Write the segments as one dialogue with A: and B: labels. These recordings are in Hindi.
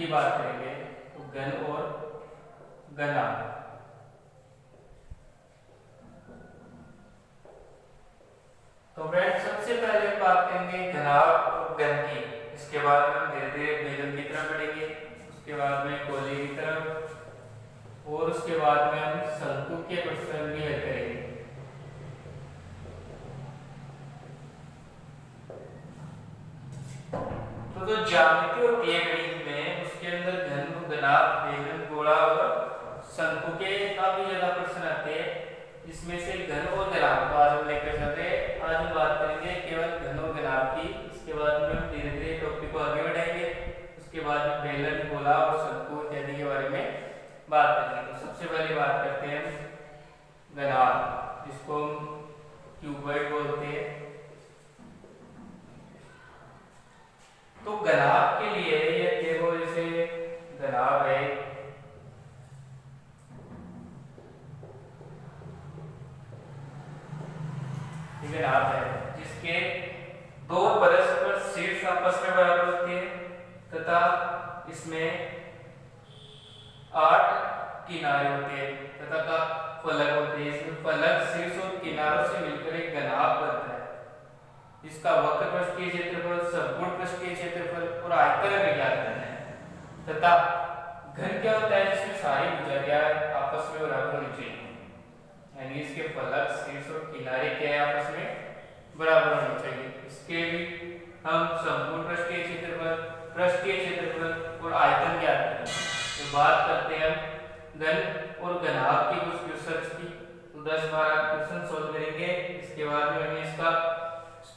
A: की बात करेंगे तो घन और घना। तो फ्रेंड्स सबसे पहले बात करेंगे घनाभ और घन की, इसके बाद में हम धीरे धीरे भेदन की तरफ बढ़ेंगे, उसके बाद में गोले की तरफ, और उसके बाद में हम शंकु के प्रश्न भी हल करेंगे। तो जो ज्यामिति होती है गणित में, उसके अंदर घन, घनाभ, भेदन, गोला और शंकु के काफी ज्यादा प्रश्न आते हैं, जिसमें से घन और घनाभ को आज हम लेकर चलते हैं। आज हम बात करेंगे केवल घन और घनाभ की, इसके बाद में हम धीरे धीरे टॉपिक को आगे बढ़ाएंगे, उसके बाद में बेलन, गोला और शंकु इत्यादि के बारे में बात करेंगे। तो सबसे पहले बात करते हैं घनाभ, जिसको हम क्यूबॉइड बोलते हैं। तो घनाभ के लिए ये देखो, जैसे घनाभ है, घनाभ है जिसके दो परस्पर शीर्ष आपस में बराबर होते हैं तथा इसमें 8 किनारे होते हैं तथा का फलक होते हैं। इसमें फलक, शीर्ष और किनारों से मिलकर एक घनाभ बनता है। इसका वक्र पृष्ठीय क्षेत्रफल, संपूर्ण पृष्ठीय क्षेत्रफल और आयतन हमें ज्ञात करना है। तथा घन क्या होता है, जिसमें सारी भुजाएं आपस में बराबर होनी चाहिए, यानी इसके फलक, शीर्ष और किनारे क्या है, आपस में बराबर होनी चाहिए। इसके भी हम संपूर्ण पृष्ठीय क्षेत्रफल, पृष्ठीय क्षेत्रफल और आयतन ज्ञात करेंगे। तो बात करते हैं हम घन और घनाभ की कुछ क्वेश्चंस की। तो 10-12 क्वेश्चन सॉल्व करेंगे, इसके बाद में हमें इसका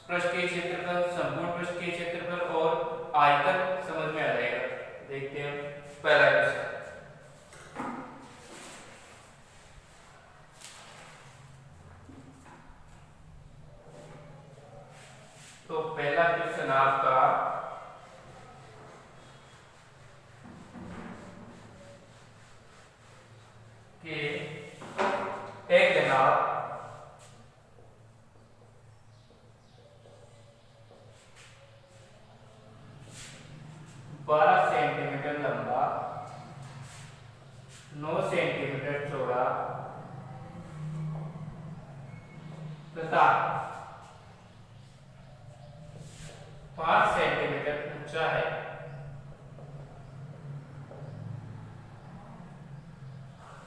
A: पृष्ठीय क्षेत्रफल, संपूर्ण पृष्ठीय क्षेत्रफल और आयतन समझ में आ जाएगा। देखते हैं पहला क्वेश्चन। तो पहला क्वेश्चन आपका कि एक घनाभ 12 सेंटीमीटर लंबा, 9 सेंटीमीटर चौड़ा तथा 5 सेंटीमीटर ऊंचा है।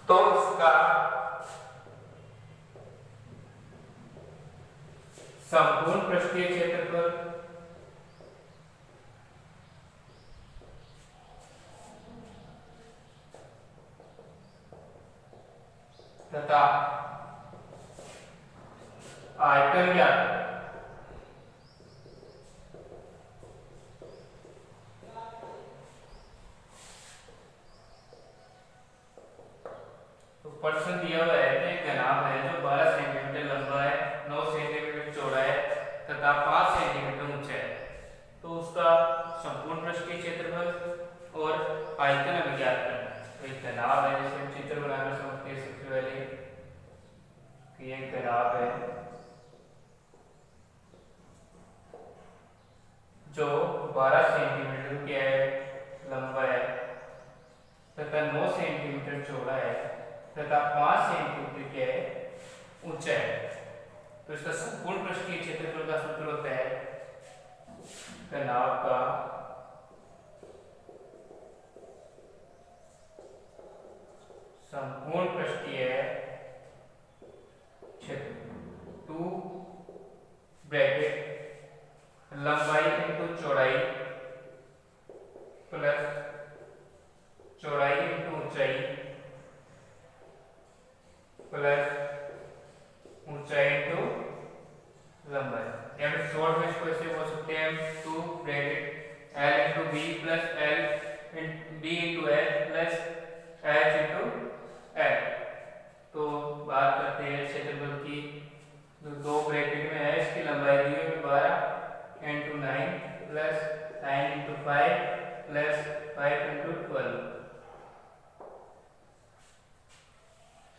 A: तो उसका संपूर्ण पृष्ठीय क्षेत्रफल तथा आयतन क्या है। तो प्रश्न दिया हुआ है कि घनाभ है जो 12 सेंटीमीटर लंबा है, 9 सेंटीमीटर चौड़ा है तथा 5 सेंटीमीटर ऊंचा है। तो उसका संपूर्ण पृष्ठीय क्षेत्रफल और आयतन हमें ज्ञात करना है। तो एक घनाभ है, जैसे हम चित्र बनाकर समझते हैं। सबसे पहले कि एक घनाभ है जो 12 सेंटीमीटर क्या है लंबा है तथा 9 सेंटीमीटर चौड़ा है तथा 5 सेंटीमीटर क्या है ऊंचा है। तो इसका संपूर्ण पृष्ठीय क्षेत्रफल का सूत्र होता है घनाभ का संपूर्ण पृष्ठीय क्षेत्र 2 ब्रैकेट लंबाई इंटू चौड़ाई प्लस चौड़ाई इंटू ऊंचाई प्लस ऊंचाई इंटू लंबाई। या फिर शॉर्ट में इसको ऐसे बोल सकते हैं 2 bracket l into b plus l b into L plus H into L. तो बात करते हैं क्षेत्रफल की। जो 2 ब्रैकेट में है, इसकी लंबाई दी हुई है 12 into 9 plus 9 into 5 plus 5 into 12।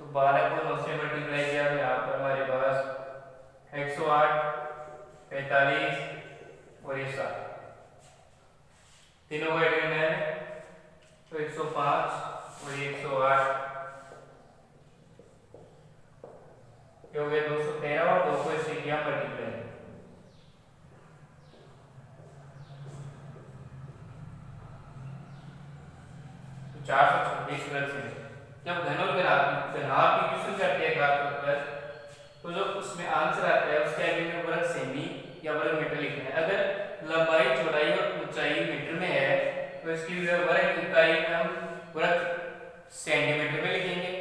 A: तो 12 को 9 से मल्टीप्लाई किया तो यहाँ पर हमारे पास 108, 45 और ये 7 तीनों का एडिशन है ये हो गया 213 और 2 को इससे किया मल्टीप्लाई, तो 426 वर्ग सेमी। जब घन और घनाभ की क्वेश्चन करते हैं घात, तो जो उसमें आंसर आता है उसके आगे में वर्ग सेमी या वर्ग मीटर लिखना है। अगर लंबाई चौड़ाई और ऊंचाई मीटर में है तो इसकी वर्ग इकाई में हम वर्ग सेंटीमीटर में लिखेंगे,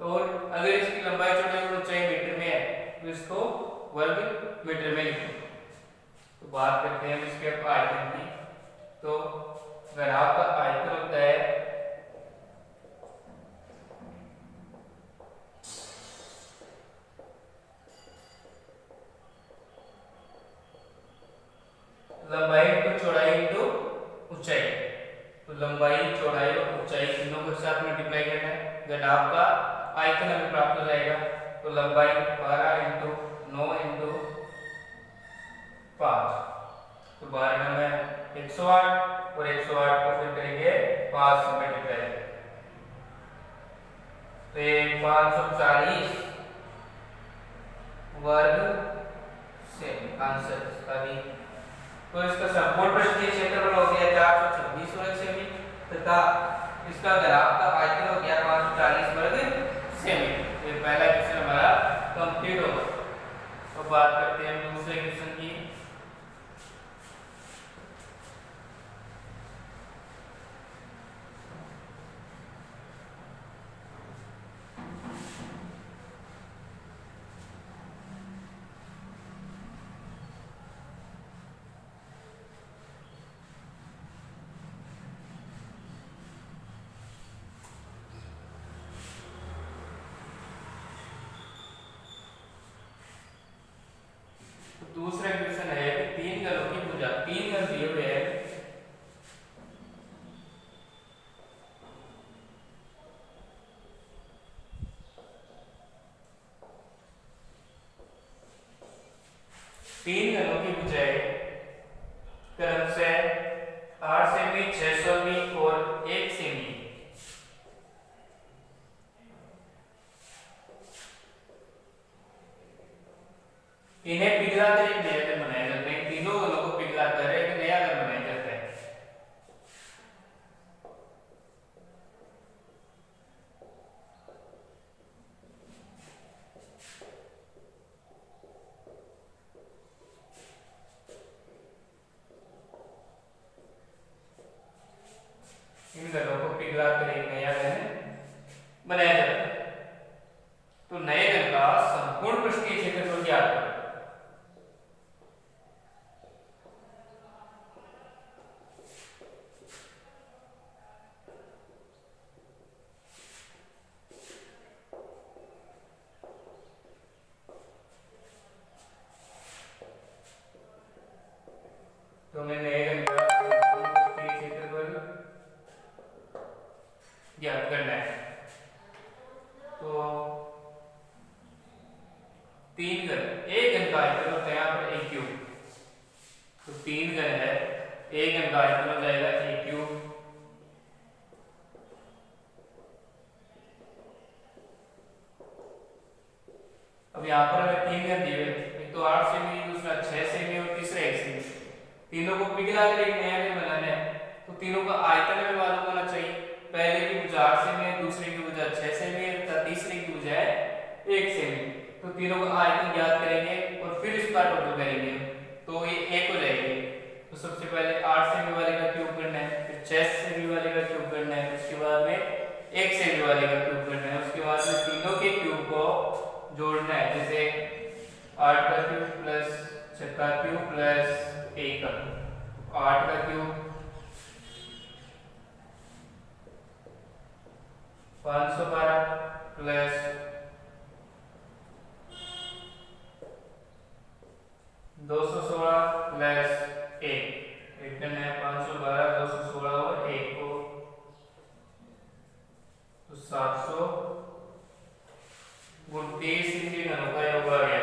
A: और अगर इसकी लंबाई चौड़ाई और ऊंचाई मीटर में है तो इसको वर्ग मीटर में लिखेंगे। तो बात करते हैं इसके आयतन की। तो घनाभ का आयतन होता है लंबाई इंटू चौड़ाई इंटू ऊंचाई। तो लंबाई चौड़ाई और ऊंचाई तीनों को साथ मल्टीप्लाई करना है, घनाभ का आयतन हमें प्राप्त हो जाएगा। तो लंबाई 12 इंटू 9 इंटू 5, तो 12 में 108 और 108 को फिर करेंगे 5 से मल्टीप्लाई, तो ये 540 वर्ग सेमी आंसर इसका भी। तो इसका संपूर्ण पृष्ठीय क्षेत्रफल हो गया 426 वर्ग सेमी तथा इसका घनाभ का आयतन हो गया 540 वर्ग सेमी। ये पहला क्वेश्चन हमारा कंप्लीट होगा। तो बात करते हैं दूसरे क्वेश्चन की। दूसरा क्वेश्चन है कि तीन घनों की भुजा, तीन घन दिए हुए हैं, तीन घनों की भुजाएं क्रमशः 8 सेमी, 6 सेमी और 1 सेमी इन्हें पिघलाकर एक नया घर बनाया जाता है। तीनों घनों को पिघलाकर एक नया घर बनाया जाता है। इन घनों को पिघलाकर एक नया घर बनाया जाता है। तो नए घर का संपूर्ण पृष्ठीय क्षेत्रफल क्या है? तो हमें नए घन का पृष्ठीय क्षेत्रफल ज्ञात करना है। तो तीन घन, एक घन का आयतन होता है यहाँ पर a क्यूब, तो तीन घन है, एक घन का आयतन हो जाएगा a क्यूब। अब यहाँ पर हमें तीन घन दिए, एक तो 8 सेमी, दूसरा 6 सेमी और तीसरा 1 सेमी। तीनों को पिघला कर एक नया घर बनाना है, तो तीनों का आयतन हमें मालूम होना चाहिए। पहले की भुजा 8 सेमी है, दूसरे की भुजा 6 सेमी है तथा तीसरे की भुजा है 1 सेमी। तो तीनों का आयतन ज्ञात करेंगे और फिर इसका टोटल करेंगे, तो ये 1 हो जाएगी। तो सबसे पहले 8 सेमी वाले का क्यूब करना है, फिर 6 सेमी वाले का क्यूब करना है, उसके बाद में 1 सेमी वाले का क्यूब करना है, उसके बाद में तीनों के क्यूब को जोड़ना है। जैसे 8 का क्यूब प्लस 6 का क्यूब प्लस 1 का, 8 का क्यूब 512 प्लस 216 प्लस 1, रिटर्न है 512, 216 और 1 को, तो 700 29 इनके घनों का योग आ गया।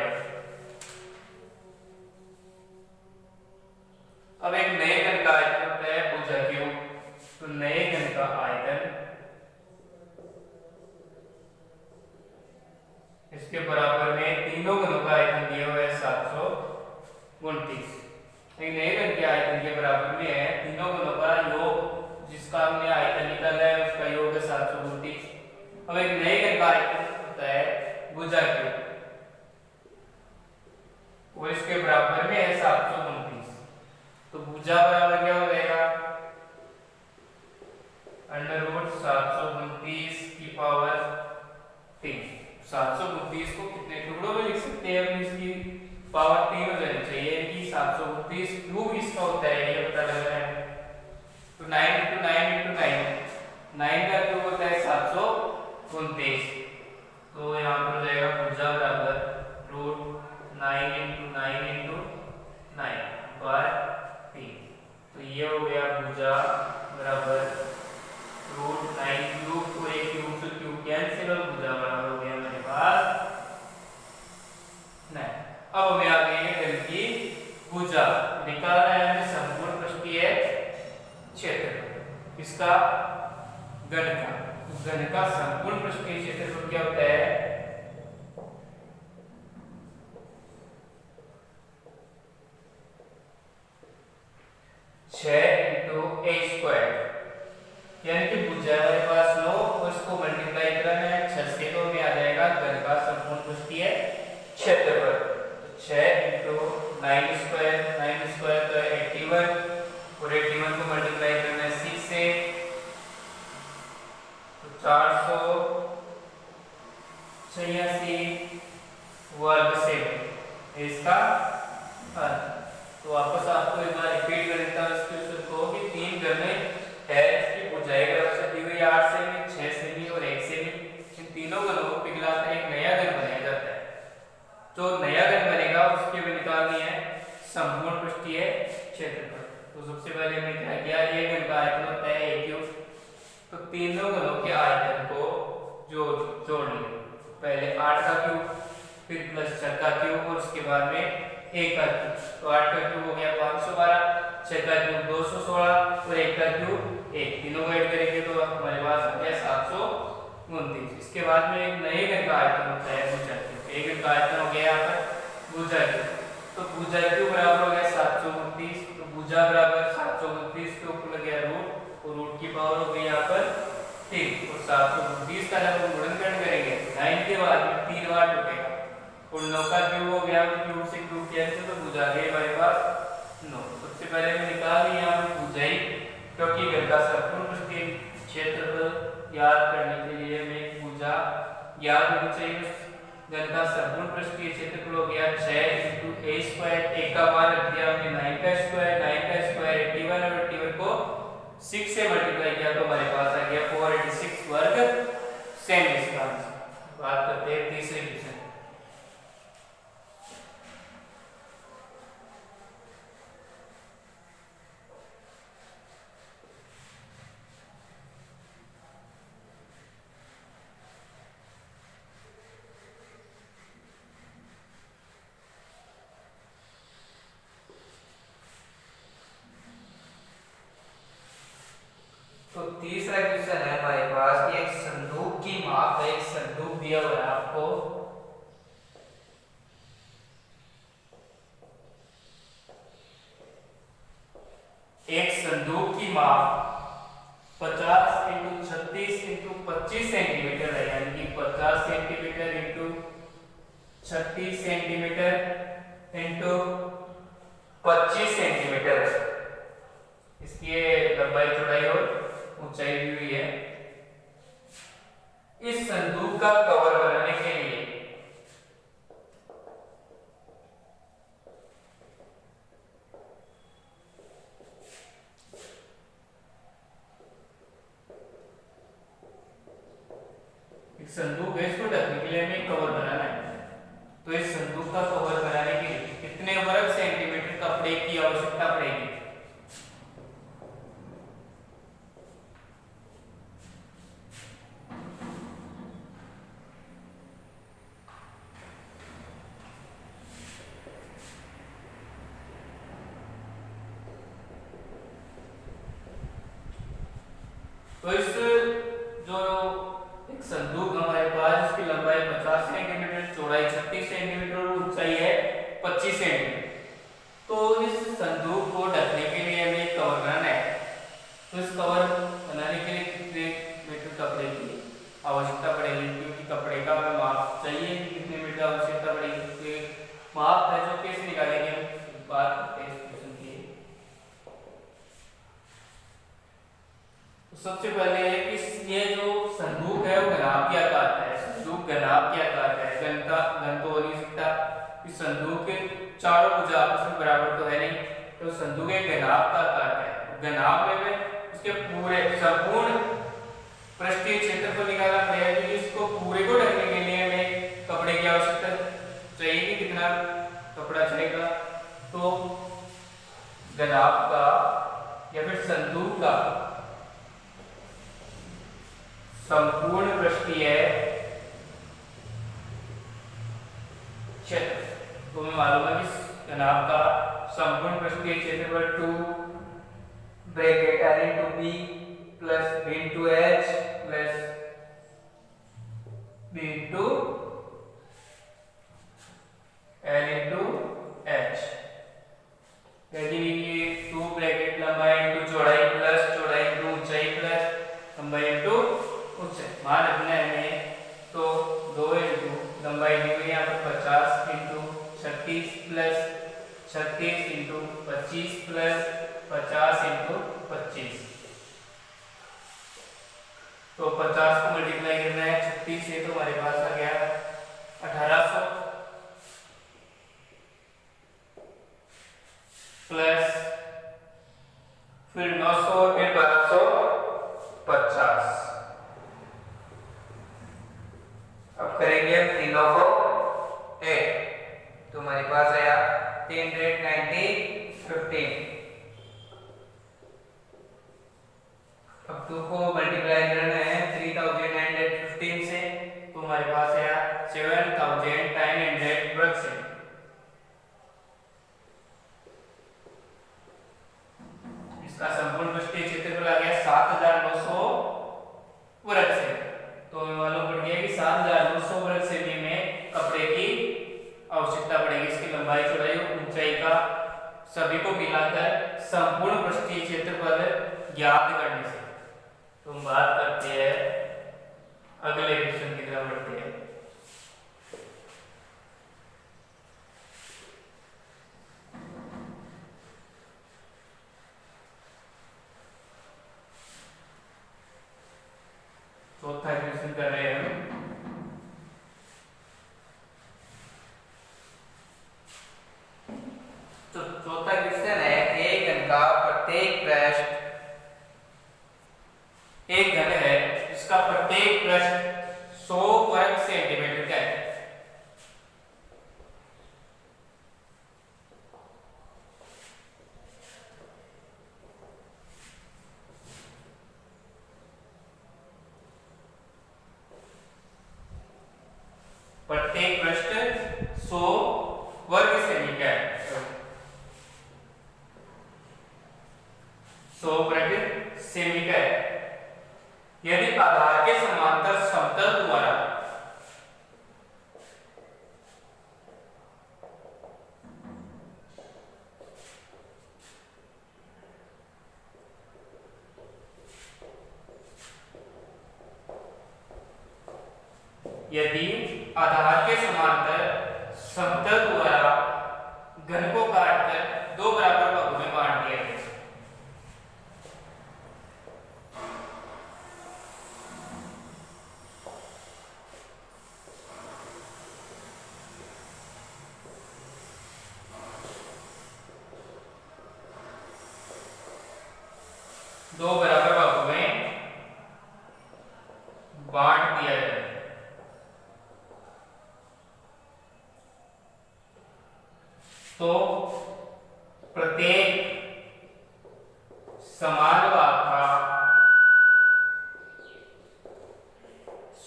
A: अब एक नए घन का आयतन होता है भुजा क्यूब, तो नए घन का आयतन इसके बराबर में तीनों घनों का आयतन दिया हुआ है 729। एक नए घन के आयतन के बराबर में है तीनों घनों का योग, जिसका हमने आयतन निकाला है उसका योग है 729। अब एक नए घन का आयतन होता है भुजा क्यू, और इसके बराबर में है 729। तो भुजा बराबर क्या हो जाएगा, √729 की पावर 3। 729 को कितने टुकड़ों में लिख सकते हैं हम, इसकी पावर 3 हो जानी चाहिए कि 729 क्यूब इसका होता है ये पता लग रहा है। तो 9 × 9 × 9 का क्यूब होता है 729। तो यहाँ पर हो जाएगा भुजा बराबर √9 × 9 × 9/3। तो ये हो गया भुजा बराबर √9 क्यूब, और एक क्यूब से क्यूब कैंसिल, और भुजा बराबर हो गया मेरे पास 9। अब हमें आ गई है घन की भुजा, निकालना है हमें संपूर्ण पृष्ठीय क्षेत्रफल इसका घन का। घन का संपूर्ण पृष्ठीय क्षेत्रफल क्या होता है, 6 × a², यानी कि भुजा हमारे पास 9 और इसको मल्टीप्लाई करना है 6 से, तो हमें आ जाएगा घन का संपूर्ण पृष्ठीय क्षेत्रफल। 6 × 9² तो 81, और 81 को मल्टीप्लाई करना है 6 से, तो 486 वर्ग से इसका अर्थ। तो वापस आपको एक बार रिपीट कर देता हूँ इस क्वेश्चन को कि 3 घन है, इसकी भुजाएं बराबर दी हुई 8 से भी, 6 से भी और 1 से भी। इन तीनों घनों को पिघलाकर एक नया घन बनाया जाता है। जो नया घन बनेगा उसके भी निकालनी है संपूर्ण पृष्ठीय क्षेत्रफल। तो सबसे पहले हमने क्या किया, ये घन का आयतन होता है a क्यूब, तो तीनों घनों के आयतन को जोड़ लिया। पहले 8 का क्यूब, फिर प्लस 6 का क्यूब, और उसके बाद में 1 का क्यूब। तो 8 का क्यूब हो गया 512, 6 का क्यूब 216, और 1 का क्यूब 1। तीनों को ऐड करेंगे तो हमारे पास आ गया 729। इसके बाद में एक नए घन का आयतन होता है भुजा क्यूब। एक घन का आयतन हो गया यहाँ पर भुजा क्यूब, तो भुजा क्यूब बराबर हो गया 729। तो भुजा बराबर 729 के ऊपर लग गया रूट, और रूट की पावर हो गई यहाँ पर 3, और 729 का जब हम गुणनखंड करेंगे 9 के बाद में 3 बार टूटेगा, और 9 का क्यूब हो गया, क्यूब से क्यूब कैंसिल, तो भुजा गई हमारे पास 9। सबसे पहले मैं निकाल लिया भुजाई, क्योंकि घन का संपूर्ण पृष्ठीय क्षेत्रफल याद करने के लिए हमें भुजा याद होनी चाहिए। घन का संपूर्ण पृष्ठीय क्षेत्रफल हो गया 6 × a², एक का मान रख दिया हमने 9 का स्क्वायर, 81, और 81 को 6 से मल्टीप्लाई किया तो हमारे पास आ गया 486 वर्ग सेमी। इसका बात करते हैं तीसरे क्वेश्चन। तो तीसरा क्वेश्चन है हमारे पास कि एक संदूक की माप है, एक संदूक दिया हुआ है आपको, एक संदूक की माप 50 × 36 × 25 सेंटीमीटर है, यानी कि 50 सेंटीमीटर × 36 सेंटीमीटर × 25 सेंटीमीटर है। इसकी लंबाई, चौड़ाई और ऊंचाई दी हुई है। इस संदूक का कवर बनाने के लिए एक संदूक है, इसको ढकने के लिए हमें कवर बनाना है। तो इस संदूक का कवर बनाने के लिए कितने वर्ग सेंटीमीटर कपड़े की आवश्यकता पड़ेगी? तो इस जो एक संदूक हमारे पास की आवश्यकता पड़ेगी। तो एक माप है जो कैसे निकालेंगे हम बात करते हैं इस क्वेश्चन की। तो सबसे पहले कि ये जो संदूक है वो घनाभ के आकार का है। संदूक घनाभ के आकार का है, घन तो हो नहीं सकता। इस संदूक के चारों भुजा आपस में बराबर तो है नहीं, तो संदूक एक घनाभ का आकार का है। घनाभ में उसके पूरे संपूर्ण पृष्ठीय क्षेत्रफल निकालना पड़ेगा, क्योंकि इसको पूरे को ढकने के लिए हमें कपड़े की आवश्यकता चाहिए। कितना कपड़ा चलेगा, तो घनाभ का या फिर संदूक का संपूर्ण पृष्ठीय क्षेत्र, तो हमें मालूम है कि घनाभ का संपूर्ण पृष्ठीय क्षेत्रफल 2 bracket l into b plus b into h plus b into l into h। यदि ये 2 ब्रैकेट लंबाई into चौड़ाई प्लस चौड़ाई into ऊंचाई प्लस लंबाई into ऊंचाई मान रखना है हमें, तो 2 into लंबाई दी हुई यहाँ पर 50 into 36 plus 36 into 25 plus 50 into 25, तो 50 को मल्टीप्लाई करना है 36 से, तो हमारे पास आ गया 1800 प्लस फिर 900 फिर 1250। अब करेंगे हम तीनों को ऐड, तो हमारे पास आया 390 15। अब 2 को मल्टीप्लाई करना है 3915 से, तो हमारे पास आया 7900 वर्ग सेंटीमीटर। इसका संपूर्ण पृष्ठीय क्षेत्रफल आ गया 7900 वर्ग सेंटीमीटर। तो हमें मालूम पड़ गया कि 7900 वर्ग सेंटीमीटर में कपड़े की आवश्यकता पड़ेगी। इसकी लंबाई चौड़ाई और ऊंचाई का सभी को मिलाकर संपूर्ण पृष्ठीय क्षेत्रफल ज्ञात करने से। तो हम बात करते हैं अगले क्वेश्चन की तरफ बढ़ते हैं। चौथा क्वेश्चन कर रहे हैं हम। तो चौथा क्वेश्चन है, एक घन का प्रत्येक पृष्ठ, एक घन है जिसका प्रत्येक पृष्ठ 100 वर्ग सेंटीमीटर का है। प्रत्येक पृष्ठ 100 वर्ग सेमी का है, 100 वर्ग सेमी का है। यदि आधार के समांतर समतल द्वारा समतल द्वारा घन को काटकर 2 बराबर भागों में बांट दिया गया। दो बराबर भागों में बांट दिया जाए। तो प्रत्येक समान भाग का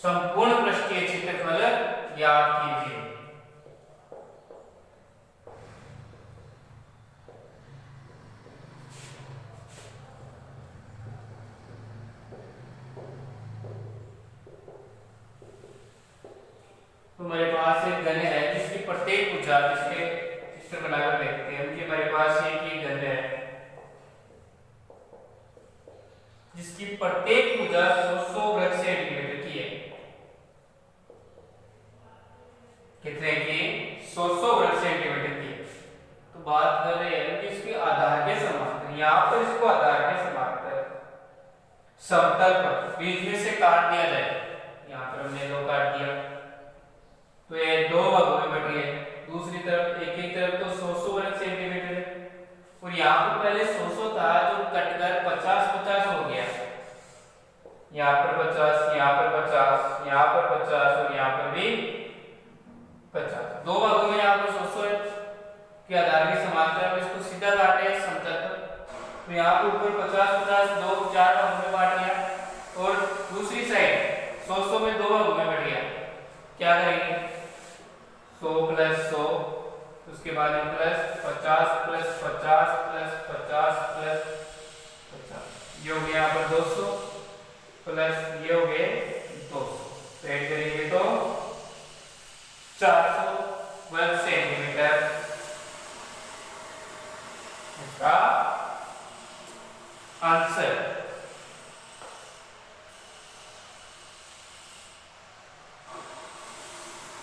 A: संपूर्ण पृष्ठीय क्षेत्रफल ज्ञात कीजिए। तो हमारे पास एक घन है जिसकी प्रत्येक भुजा, जिसके चित्र बनाकर देखते हैं कि हमारे पास एक घन है जिसकी प्रत्येक भुजा 100 वर्ग सेंटीमीटर की है। कितने की 100 वर्ग सेंटीमीटर की। तो बात कर रहे हैं कि इसके आधार के समांतर, यहाँ पर इसको आधार के समांतर समतल पर बीच में से काट दिया जाए। यहाँ पर हमने दो काट दिया तो ये दो भागों में बट गए। दूसरी तरफ एक एक तरफ तो 100 वर्ग सेंटीमीटर है और यहाँ पर पहले 100 था जो कटकर 50-50 हो गया। यहाँ पर 50, यहाँ पर 50, यहाँ पर 50 और यहाँ पर भी 50। दो भागों में यहाँ पर 100 है कि आधार के समांतर में इसको सीधा काटे समतल पर। तो यहाँ पर ऊपर 50-50 दो 4 भागों में बांट गया और दूसरी साइड 100 में दो भागों में बढ़ गया। क्या करेंगे 100 प्लस 100, उसके बाद में प्लस 50 प्लस 50 प्लस 50 प्लस 50, ये हो गया यहाँ पर 200 प्लस ये हो गए 200। तो ऐड करेंगे तो 400 वर्ग सेंटीमीटर इसका आंसर।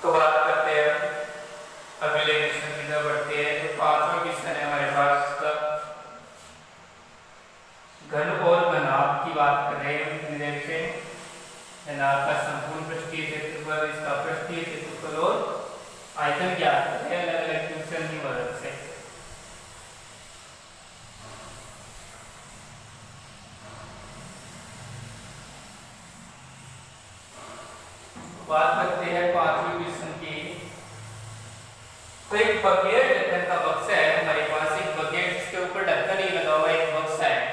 A: तो बात करते हैं अगले क्वेश्चन की तरफ बढ़ते हैं। तो पांचवा क्वेश्चन है हमारे पास का घन और घनाभ की बात कर रहे हैं। से घनाभ का संपूर्ण पृष्ठीय क्षेत्रफल, इसका पृष्ठीय क्षेत्रफल और आयतन ज्ञात करते हैं अलग अलग क्वेश्चन की मदद से। बात करते हैं पांचवें क्वेश्चन की। तो एक बकेट ढक्कन का बक्सा है हमारे पास, एक बकेट जिसके ऊपर ढक्कन ही लगा हुआ एक बक्सा है।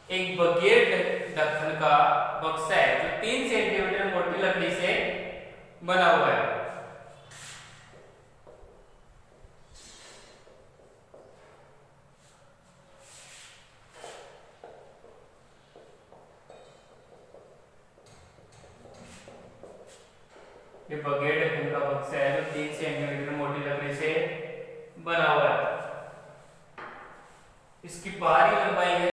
A: एक बकेट ढक्कन का बक्सा है जो 3 सेंटीमीटर मोटी लकड़ी से बना हुआ है। ये बकेट ढक्कन का बक्सा है जो 3 सेंटीमीटर मोटी लकड़ी से बना हुआ है। इसकी बाहरी लंबाई है